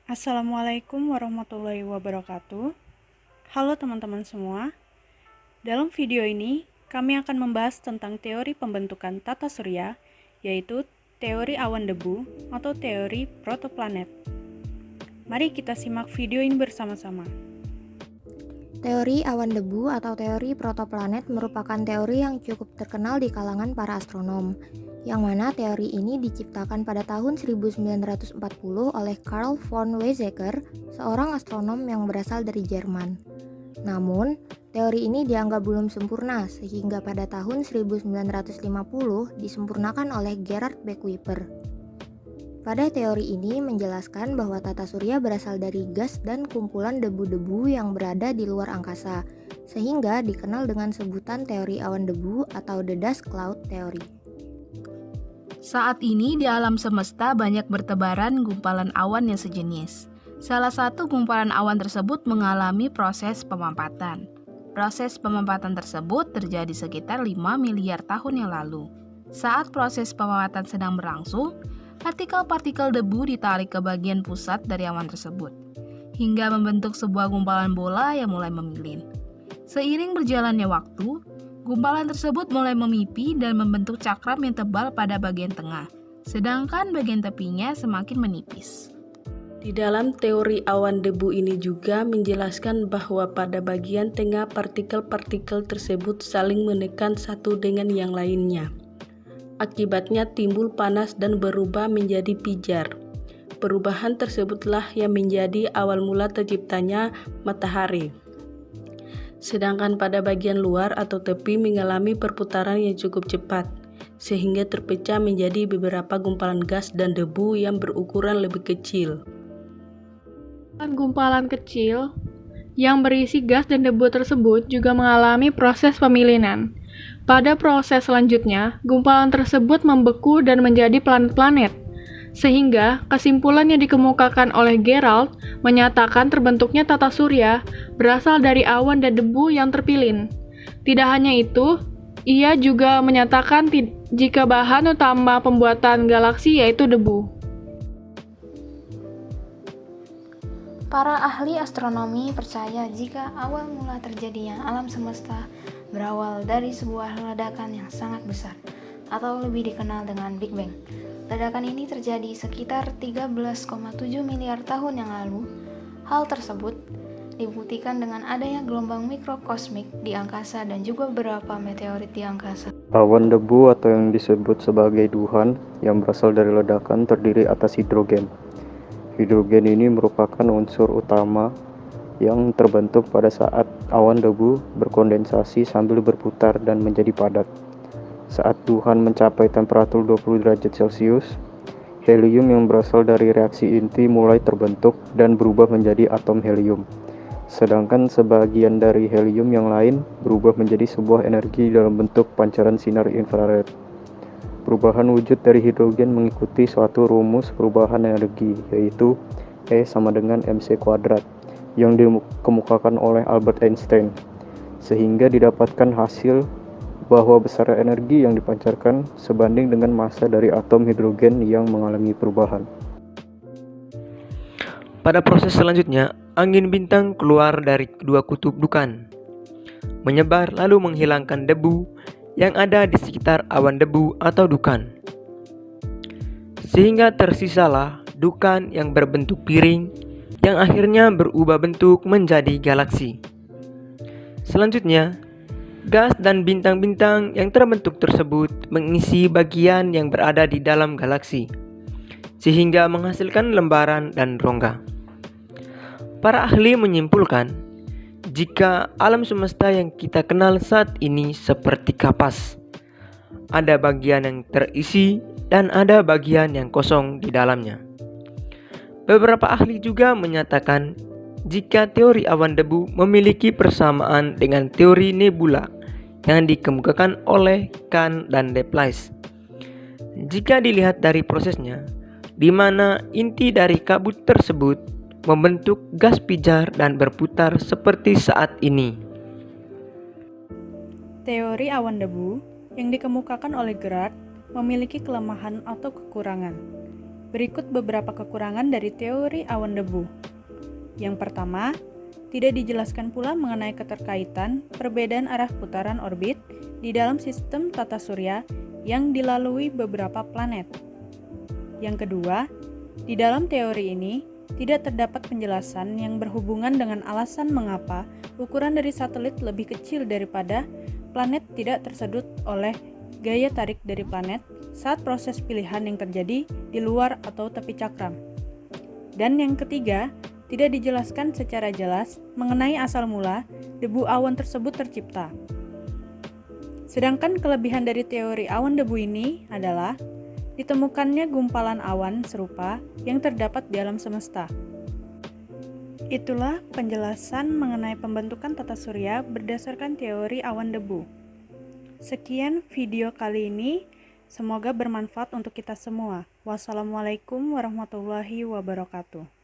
Assalamualaikum warahmatullahi wabarakatuh. Halo teman-teman semua. Dalam video ini, kami akan membahas tentang teori pembentukan tata surya, yaitu teori awan debu atau teori protoplanet. Mari kita simak video ini bersama-sama. Teori awan debu atau teori protoplanet merupakan teori yang cukup terkenal di kalangan para astronom, yang mana teori ini diciptakan pada tahun 1940 oleh Carl von Weizsäcker, seorang astronom yang berasal dari Jerman. Namun, teori ini dianggap belum sempurna sehingga pada tahun 1950 disempurnakan oleh Gerhard Beckwipper. Pada teori ini menjelaskan bahwa tata surya berasal dari gas dan kumpulan debu-debu yang berada di luar angkasa, sehingga dikenal dengan sebutan teori awan debu atau the dust cloud theory. Saat ini di alam semesta banyak bertebaran gumpalan awan yang sejenis. Salah satu gumpalan awan tersebut mengalami proses pemampatan. Proses pemampatan tersebut terjadi sekitar 5 miliar tahun yang lalu. Saat proses pemampatan sedang berlangsung, partikel-partikel debu ditarik ke bagian pusat dari awan tersebut, hingga membentuk sebuah gumpalan bola yang mulai memilin. Seiring berjalannya waktu, gumpalan tersebut mulai memipi dan membentuk cakram yang tebal pada bagian tengah, sedangkan bagian tepinya semakin menipis. Di dalam teori awan debu ini juga menjelaskan bahwa pada bagian tengah partikel-partikel tersebut saling menekan satu dengan yang lainnya. Akibatnya timbul panas dan berubah menjadi pijar. Perubahan tersebutlah yang menjadi awal mula terciptanya matahari. Sedangkan pada bagian luar atau tepi mengalami perputaran yang cukup cepat, sehingga terpecah menjadi beberapa gumpalan gas dan debu yang berukuran lebih kecil. Gumpalan kecil yang berisi gas dan debu tersebut juga mengalami proses pemilinan. Pada proses selanjutnya, gumpalan tersebut membeku dan menjadi planet-planet, sehingga kesimpulan yang dikemukakan oleh Gerald menyatakan terbentuknya tata surya berasal dari awan dan debu yang terpilin. Tidak hanya itu, ia juga menyatakan jika bahan utama pembuatan galaksi yaitu debu. Para ahli astronomi percaya jika awal mula terjadinya alam semesta berawal dari sebuah ledakan yang sangat besar, atau lebih dikenal dengan Big Bang. Ledakan ini terjadi sekitar 13,7 miliar tahun yang lalu. Hal tersebut dibuktikan dengan adanya gelombang mikrokosmik di angkasa dan juga beberapa meteorit di angkasa. Awan debu atau yang disebut sebagai duhan yang berasal dari ledakan terdiri atas hidrogen. Hidrogen ini merupakan unsur utama yang terbentuk pada saat awan debu berkondensasi sambil berputar dan menjadi padat. Saat duhan mencapai temperatur 20 derajat Celcius, helium yang berasal dari reaksi inti mulai terbentuk dan berubah menjadi atom helium. Sedangkan sebagian dari helium yang lain berubah menjadi sebuah energi dalam bentuk pancaran sinar infrared. Perubahan wujud dari hidrogen mengikuti suatu rumus perubahan energi, yaitu E sama dengan mc², yang dikemukakan oleh Albert Einstein, sehingga didapatkan hasil bahwa besar energi yang dipancarkan sebanding dengan massa dari atom hidrogen yang mengalami perubahan. Pada proses selanjutnya, angin bintang keluar dari kedua kutub dukan, menyebar lalu menghilangkan debu yang ada di sekitar awan debu atau dukan. Sehingga tersisalah dukan yang berbentuk piring yang akhirnya berubah bentuk menjadi galaksi. Selanjutnya, gas dan bintang-bintang yang terbentuk tersebut mengisi bagian yang berada di dalam galaksi, sehingga menghasilkan lembaran dan rongga. Para ahli menyimpulkan jika alam semesta yang kita kenal saat ini seperti kapas, ada bagian yang terisi dan ada bagian yang kosong di dalamnya. Beberapa ahli juga menyatakan jika teori awan debu memiliki persamaan dengan teori nebula yang dikemukakan oleh Kahn dan Laplace. Jika dilihat dari prosesnya, di mana inti dari kabut tersebut membentuk gas pijar dan berputar seperti saat ini. Teori awan debu yang dikemukakan oleh Gerhard memiliki kelemahan atau kekurangan. Berikut beberapa kekurangan dari teori awan debu. Yang pertama, tidak dijelaskan pula mengenai keterkaitan perbedaan arah putaran orbit di dalam sistem tata surya yang dilalui beberapa planet. Yang kedua, di dalam teori ini tidak terdapat penjelasan yang berhubungan dengan alasan mengapa ukuran dari satelit lebih kecil daripada planet tidak tersedot oleh gaya tarik dari planet saat proses pilihan yang terjadi di luar atau tepi cakram. Dan yang ketiga, tidak dijelaskan secara jelas mengenai asal mula debu awan tersebut tercipta. Sedangkan kelebihan dari teori awan debu ini adalah ditemukannya gumpalan awan serupa yang terdapat di alam semesta. Itulah penjelasan mengenai pembentukan tata surya berdasarkan teori awan debu. Sekian video kali ini, semoga bermanfaat untuk kita semua. Wassalamualaikum warahmatullahi wabarakatuh.